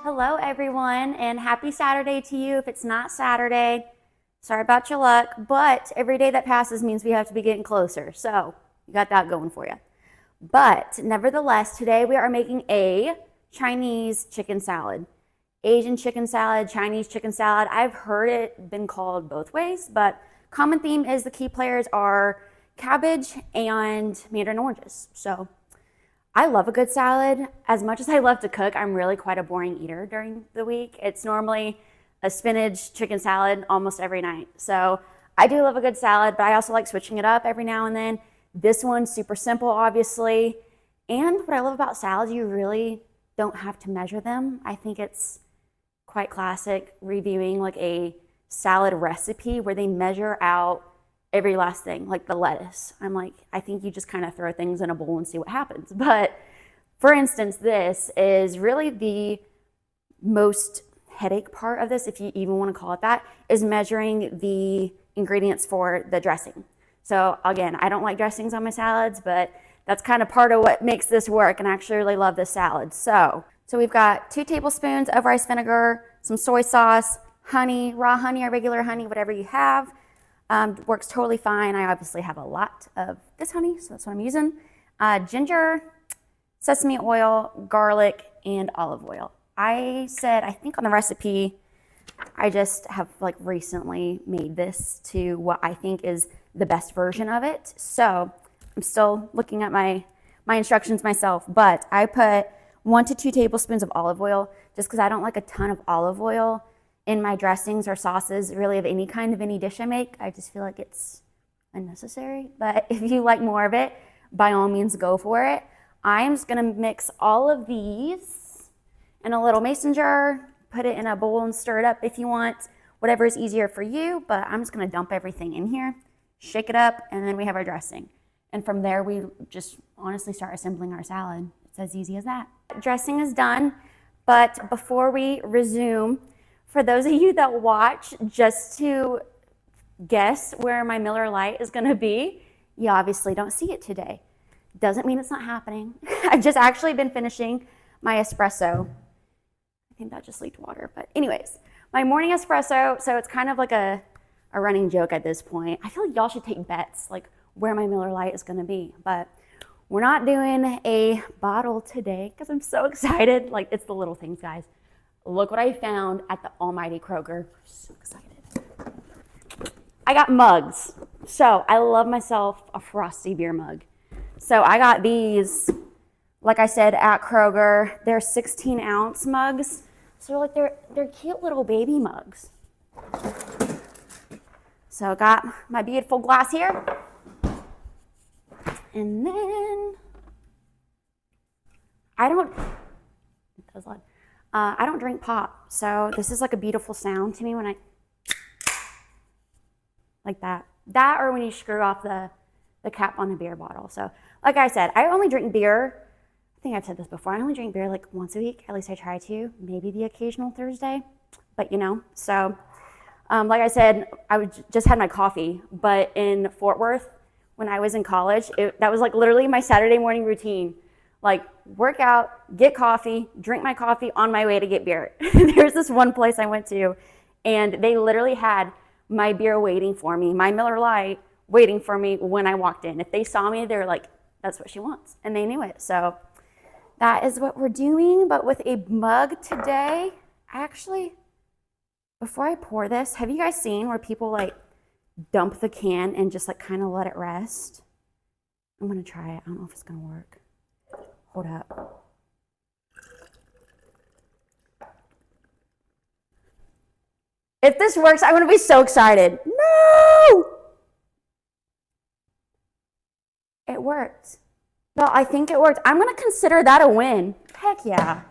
Hello everyone, and happy Saturday to you. If it's not Saturday, sorry about your luck, but every day that passes means we have to be getting closer. So you got that going for you. But nevertheless, today we are making a Chinese chicken salad. Asian chicken salad, Chinese chicken salad. I've heard it been called both ways, but common theme is the key players are cabbage and Mandarin oranges. So I love a good salad. As much as I love to cook, I'm really quite a boring eater during the week. It's normally a spinach chicken salad almost every night. So I do love a good salad, but I also like switching it up every now and then. This one's super simple, obviously. And what I love about salads, you really don't have to measure them. I think it's quite classic reviewing like a salad recipe where they measure out every last thing, like the lettuce. I'm like, I think you just kind of throw things in a bowl and see what happens. But for instance, this is really the most headache part of this, if you even want to call it that, is measuring the ingredients for the dressing. So again, I don't like dressings on my salads, but that's kind of part of what makes this work, and I actually really love this salad. So we've got 2 tablespoons of rice vinegar, some soy sauce, honey, raw honey or regular honey, whatever you have. Works totally fine. I obviously have a lot of this honey, so that's what I'm using. Ginger, sesame oil, garlic, and olive oil. I think on the recipe, I just have like recently made this to what I think is the best version of it. So I'm still looking at my instructions myself, but I put 1 to 2 tablespoons of olive oil just because I don't like a ton of olive oil in my dressings or sauces, really of any kind of any dish I make. I just feel like it's unnecessary. But if you like more of it, by all means go for it. I'm just gonna mix all of these in a little mason jar, put it in a bowl and stir it up if you want, whatever is easier for you, but I'm just gonna dump everything in here, shake it up, and then we have our dressing. And from there, we just honestly start assembling our salad. It's as easy as that. Dressing is done, but before we resume, for those of you that watch just to guess where my Miller Lite is gonna be, you obviously don't see it today. Doesn't mean it's not happening. I've just actually been finishing my espresso. I think that just leaked water, but anyways, my morning espresso, so it's kind of like a running joke at this point. I feel like y'all should take bets, like where my Miller Lite is gonna be, but we're not doing a bottle today because I'm so excited. Like, it's the little things, guys. Look what I found at the almighty Kroger. So excited. I got mugs. So I love myself a frosty beer mug. So I got these, like I said, at Kroger. They're 16-ounce mugs. So like they're cute little baby mugs. So I got my beautiful glass here. And then I don't drink pop, so this is like a beautiful sound to me when I, like that. That or when you screw off the cap on the beer bottle. So like I said, I only drink beer, I think I've said this before, I only drink beer like once a week, at least I try to, maybe the occasional Thursday, but you know, so like I said, just had my coffee, but in Fort Worth, when I was in college, that was like literally my Saturday morning routine. Like, work out, get coffee, drink my coffee on my way to get beer. There's this one place I went to, and they literally had my beer waiting for me, my Miller Lite waiting for me when I walked in. If they saw me, they were like, that's what she wants, and they knew it. So that is what we're doing, but with a mug today. Actually, before I pour this, have you guys seen where people like dump the can and just like kind of let it rest? I'm gonna try it. I don't know if it's gonna work. Hold up. If this works, I'm gonna be so excited. No! It worked. Well, I think it worked. I'm gonna consider that a win. Heck yeah.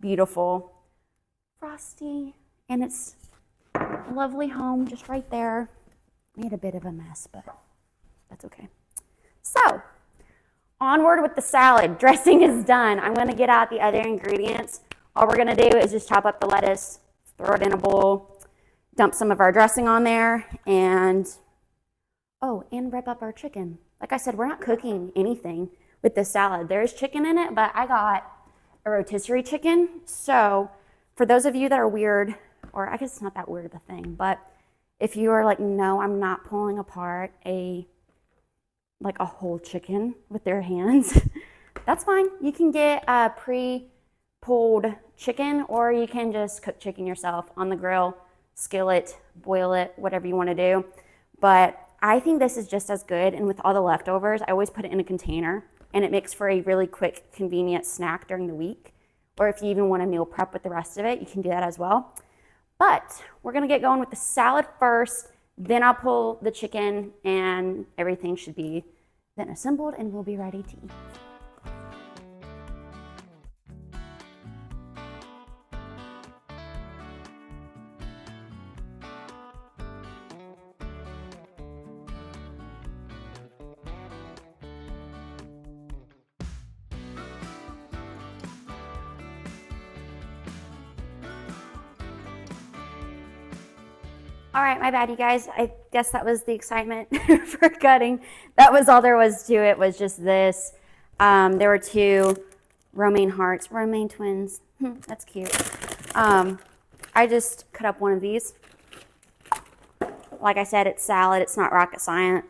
Beautiful. Frosty. And it's a lovely home just right there. Made a bit of a mess, but that's okay. So, onward with the salad. Dressing is done. I'm gonna get out the other ingredients. All we're gonna do is just chop up the lettuce, throw it in a bowl, dump some of our dressing on there, and rip up our chicken. Like I said, we're not cooking anything with this salad. There's chicken in it, but I got a rotisserie chicken. So For those of you that are weird, or I guess it's not that weird of a thing, but if you are like, no, I'm not pulling apart a whole chicken with their hands, that's fine. You can get a pre-pulled chicken, or you can just cook chicken yourself on the grill, skillet, boil it, whatever you want to do. But I think this is just as good, and with all the leftovers, I always put it in a container, and it makes for a really quick, convenient snack during the week. Or if you even want to meal prep with the rest of it, you can do that as well. But we're gonna get going with the salad first, then I'll pull the chicken, and everything should be then assembled, and we'll be ready to eat. All right, my bad, you guys. I guess that was the excitement for cutting. That was all there was to it, was just this. There were 2 romaine hearts, romaine twins. That's cute. I just cut up one of these. Like I said, it's salad. It's not rocket science.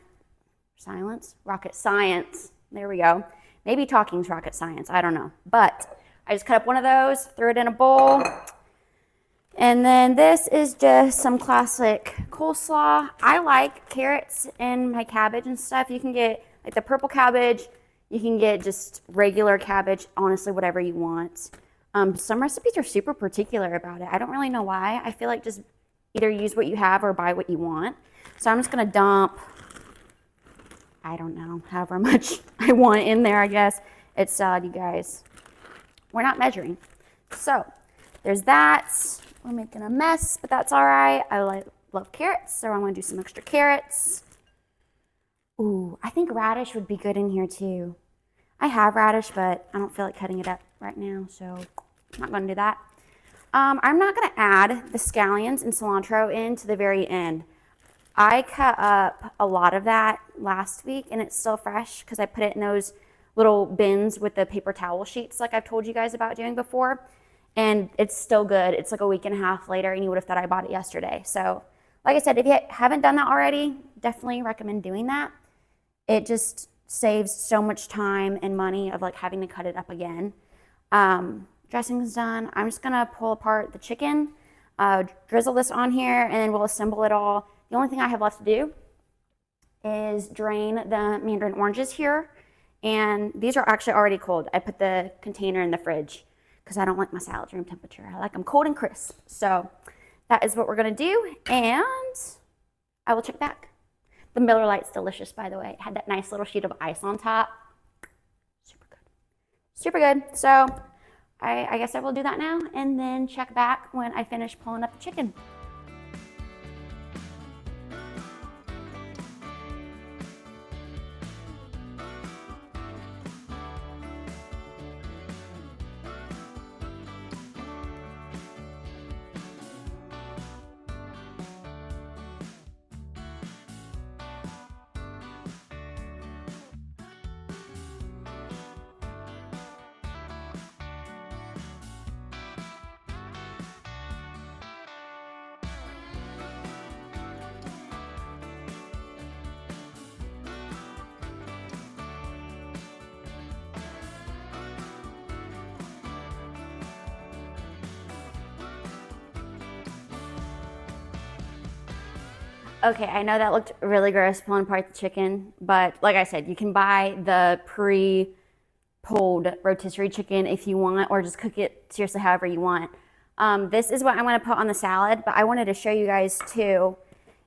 Rocket science. There we go. Maybe talking's rocket science. I don't know. But I just cut up one of those, threw it in a bowl. And then this is just some classic coleslaw. I like carrots in my cabbage and stuff. You can get like the purple cabbage. You can get just regular cabbage, honestly, whatever you want. Some recipes are super particular about it. I don't really know why. I feel like just either use what you have or buy what you want. So I'm just gonna dump, I don't know, however much I want in there, I guess. It's salad, you guys. We're not measuring. So there's that. We're making a mess, but that's all right. I love carrots, so I'm gonna do some extra carrots. Ooh, I think radish would be good in here too. I have radish, but I don't feel like cutting it up right now, so I'm not gonna do that. I'm not gonna add the scallions and cilantro in to the very end. I cut up a lot of that last week, and it's still fresh because I put it in those little bins with the paper towel sheets like I've told you guys about doing before. And it's still good. It's like a week and a half later, and you would have thought I bought it yesterday. So like I said, if you haven't done that already, definitely recommend doing that. It just saves so much time and money of like having to cut it up again. Dressing's done. I'm just gonna pull apart the chicken, drizzle this on here, and then we'll assemble it all. The only thing I have left to do is drain the mandarin oranges here. And these are actually already cold. I put the container in the fridge because I don't like my salads room temperature. I like them cold and crisp. So that is what we're gonna do, and I will check back. The Miller Lite's delicious, by the way. It had that nice little sheet of ice on top. Super good. Super good. So I guess I will do that now, and then check back when I finish pulling up the chicken. Okay, I know that looked really gross pulling apart the chicken, but like I said, you can buy the pre-pulled rotisserie chicken if you want, or just cook it seriously however you want. This is what I'm gonna put on the salad, but I wanted to show you guys too,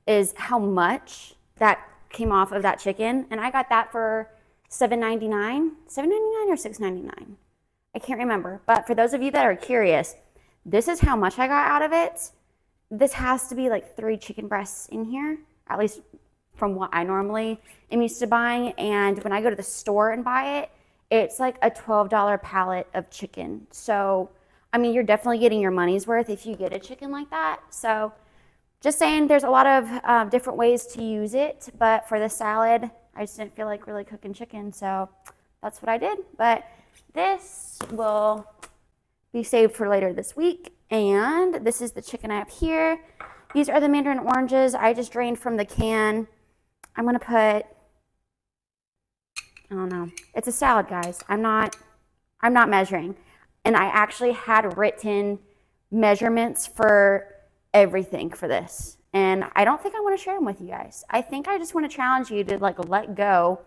is how much that came off of that chicken. And I got that for $7.99, $7.99 or $6.99. I can't remember, but for those of you that are curious, this is how much I got out of it. This has to be like 3 chicken breasts in here, at least from what I normally am used to buying. And when I go to the store and buy it, it's like a $12 pallet of chicken. So, I mean, you're definitely getting your money's worth if you get a chicken like that. So just saying, there's a lot of different ways to use it. But for the salad, I just didn't feel like really cooking chicken. So that's what I did. But this will be saved for later this week. And this is the chicken I have here. These are the Mandarin Oranges I just drained from the can. I'm gonna put, I don't know, it's a salad, guys. I'm not measuring. And I actually had written measurements for everything for this. And I don't think I want to share them with you guys. I think I just want to challenge you to like let go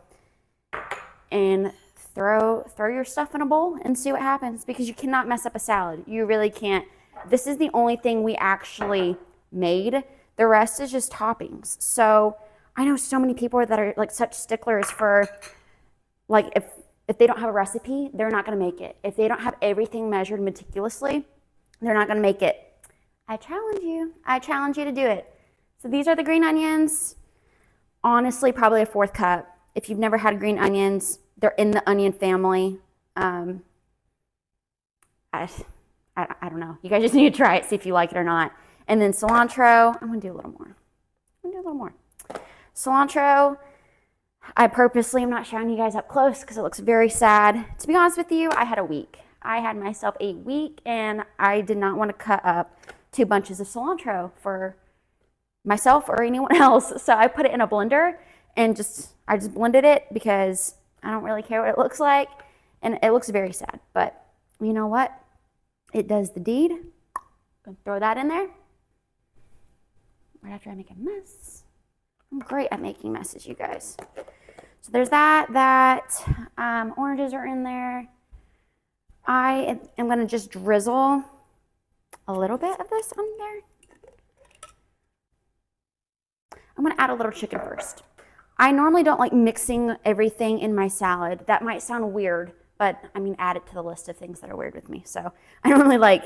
and throw your stuff in a bowl and see what happens, because you cannot mess up a salad. You really can't. This is the only thing we actually made. The rest is just toppings. So I know so many people that are like such sticklers for like if they don't have a recipe, they're not going to make it. If they don't have everything measured meticulously, they're not going to make it. I challenge you. I challenge you to do it. So these are the green onions. Honestly, probably a 4th cup. If you've never had green onions, they're in the onion family. I don't know. You guys just need to try it, see if you like it or not. And then cilantro. I'm going to do a little more. Cilantro. I purposely am not showing you guys up close because it looks very sad. To be honest with you, I had a week. I had myself a week and I did not want to cut up 2 bunches of cilantro for myself or anyone else. So I put it in a blender and I just blended it because I don't really care what it looks like. And it looks very sad, but you know what? It does the deed. I'm gonna throw that in there right after I make a mess. I'm great at making messes, you guys. So there's that. Oranges are in there. I am going to just drizzle a little bit of this on there. I'm going to add a little chicken first. I normally don't like mixing everything in my salad. That might sound weird, but I mean, add it to the list of things that are weird with me. So I normally like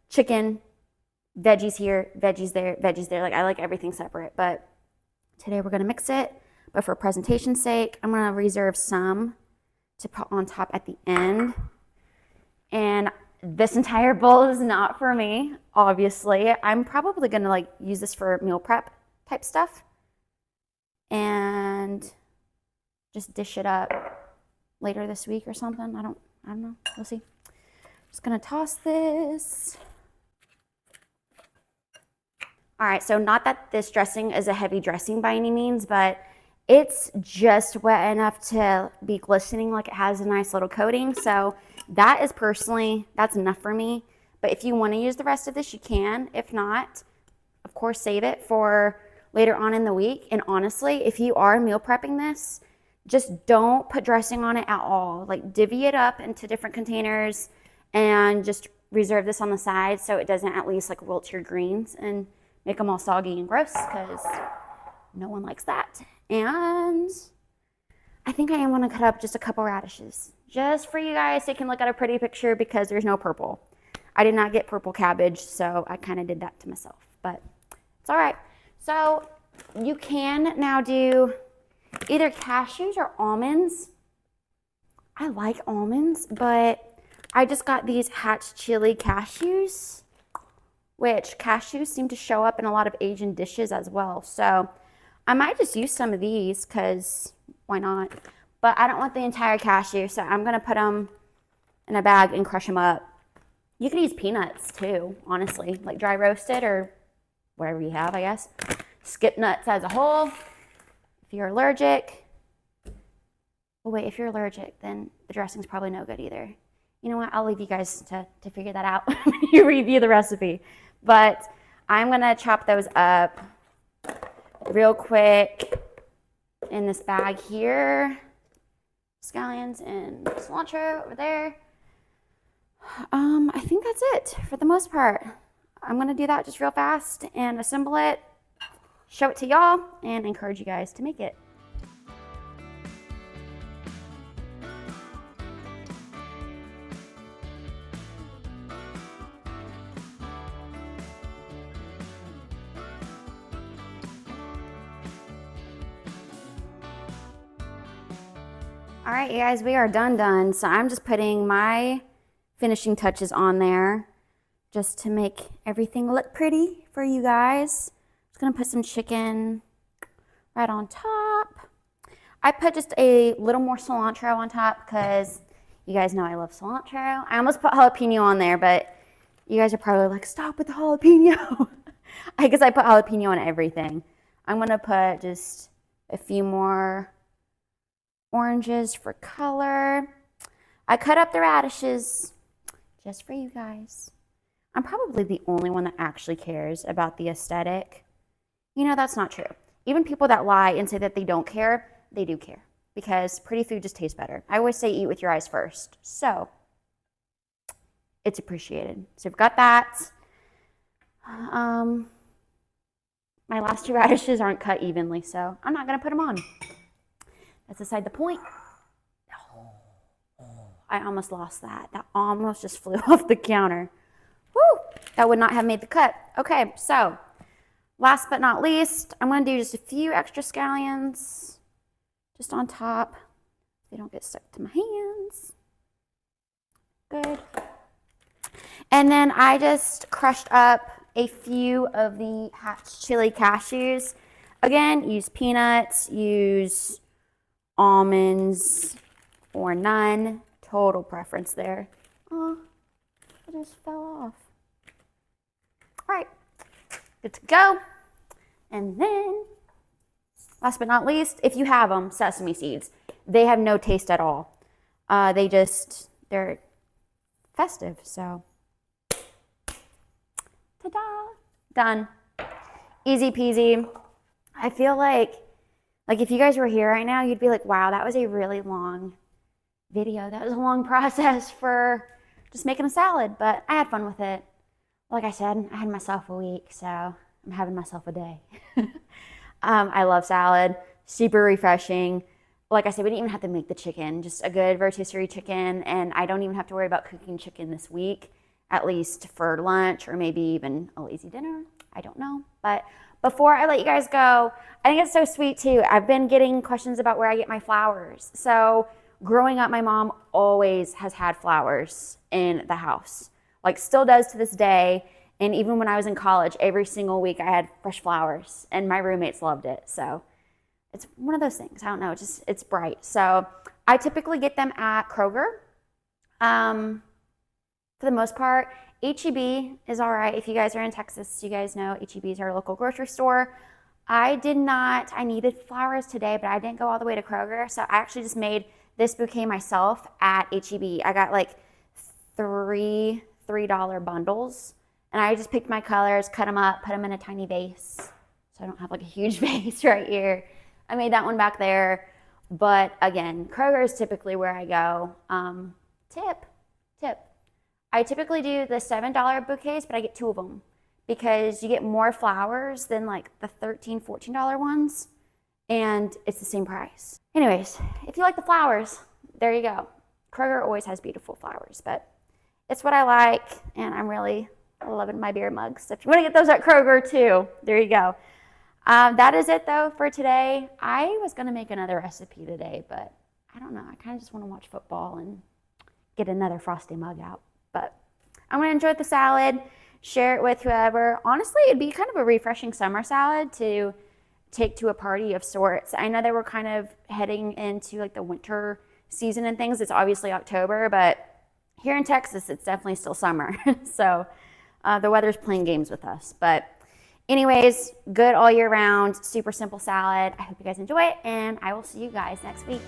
chicken, veggies here, veggies there, veggies there. Like I like everything separate, but today we're going to mix it, but for presentation's sake, I'm going to reserve some to put on top at the end. And this entire bowl is not for me, obviously. I'm probably going to like use this for meal prep type stuff and just dish it up later this week or something. I don't know. We'll see. Just going to toss this. All right, so not that this dressing is a heavy dressing by any means, but it's just wet enough to be glistening, like it has a nice little coating. So that is that's enough for me. But if you want to use the rest of this, you can. If not, of course, save it for later on in the week. And honestly, if you are meal prepping this, just don't put dressing on it at all. Like divvy it up into different containers and just reserve this on the side so it doesn't at least like wilt your greens and make them all soggy and gross, because no one likes that. And I think I am going to cut up just a couple radishes just for you guys so you can look at a pretty picture, because there's no purple. I did not get purple cabbage, so I kind of did that to myself, but it's all right. So you can now do either cashews or almonds. I like almonds, but I just got these hatch chili cashews, which cashews seem to show up in a lot of Asian dishes as well. So I might just use some of these because why not? But I don't want the entire cashew, so I'm going to put them in a bag and crush them up. You could use peanuts too, honestly, like dry roasted or whatever you have, I guess. Skip nuts as a whole. If you're allergic, well, wait, if you're allergic, then the dressing's probably no good either. You know what? I'll leave you guys to figure that out when you review the recipe. But I'm going to chop those up real quick in this bag here. Scallions and cilantro over there. I think that's it for the most part. I'm going to do that just real fast and assemble it, show it to y'all, and encourage you guys to make it. All right, you guys, we are done. So I'm just putting my finishing touches on there just to make everything look pretty for you guys. Just gonna put some chicken right on top. I put just a little more cilantro on top because you guys know I love cilantro. I almost put jalapeno on there, but You guys are probably like, stop with the jalapeno. I guess I put jalapeno on everything. I'm gonna put just a few more oranges for color. I cut up the radishes just for you guys. I'm probably the only one that actually cares about the aesthetic. You know, that's not true. Even people that lie and say that they don't care, they do care, because pretty food just tastes better. I always say eat with your eyes first. So it's appreciated. So we've got that. My last two radishes aren't cut evenly, so I'm not gonna put them on. That's beside the point. I almost lost that. That almost just flew off the counter. Woo! That would not have made the cut. Okay, so last but not least, I'm gonna do just a few extra scallions just on top. They don't get stuck to my hands. Good. And then I just crushed up a few of the Hatch chili cashews. Again, use peanuts, use almonds or none. Total preference there. Oh, it just fell off. All right, good to go. And then, last but not least, if you have them, sesame seeds. They have no taste at all. They're festive, so. Ta-da, done. Easy peasy. I feel like if you guys were here right now, you'd be like, wow, that was a really long video. That was a long process for just making a salad, but I had fun with it. Like I said, I had myself a week, so I'm having myself a day. I love salad, super refreshing. Like I said, we didn't even have to make the chicken, just a good rotisserie chicken, and I don't even have to worry about cooking chicken this week, at least for lunch or maybe even a lazy dinner. I don't know. But before I let you guys go, I think it's so sweet too. I've been getting questions about where I get my flowers. So growing up, my mom always has had flowers in the house, like still does to this day. And even when I was in college, every single week I had fresh flowers and my roommates loved it. So it's one of those things. I don't know, it's bright. So I typically get them at Kroger. For the most part, H-E-B is all right. If you guys are in Texas, you guys know H-E-B is our local grocery store. I needed flowers today, but I didn't go all the way to Kroger. So I actually just made this bouquet myself at H-E-B. I got like $3 bundles, and I just picked my colors, cut them up, put them in a tiny vase. So I don't have like a huge vase right here. I made that one back there. But again, Kroger is typically where I go. Tip. I typically do the $7 bouquets, but I get 2 of them because you get more flowers than like the $13, $14 ones, and it's the same price. Anyways, if you like the flowers, there you go. Kroger always has beautiful flowers, but it's what I like, and I'm really loving my beer mugs. So if you want to get those at Kroger too, there you go. That is it though for today. I was going to make another recipe today, but I don't know. I kind of just want to watch football and get another Frosty mug out. But I'm going to enjoy the salad, share it with whoever. Honestly, it'd be kind of a refreshing summer salad to take to a party of sorts. I know that we're kind of heading into like the winter season and things. It's obviously October, but here in Texas, it's definitely still summer. So the weather's playing games with us. But anyways, good all year round, super simple salad. I hope you guys enjoy it, and I will see you guys next week.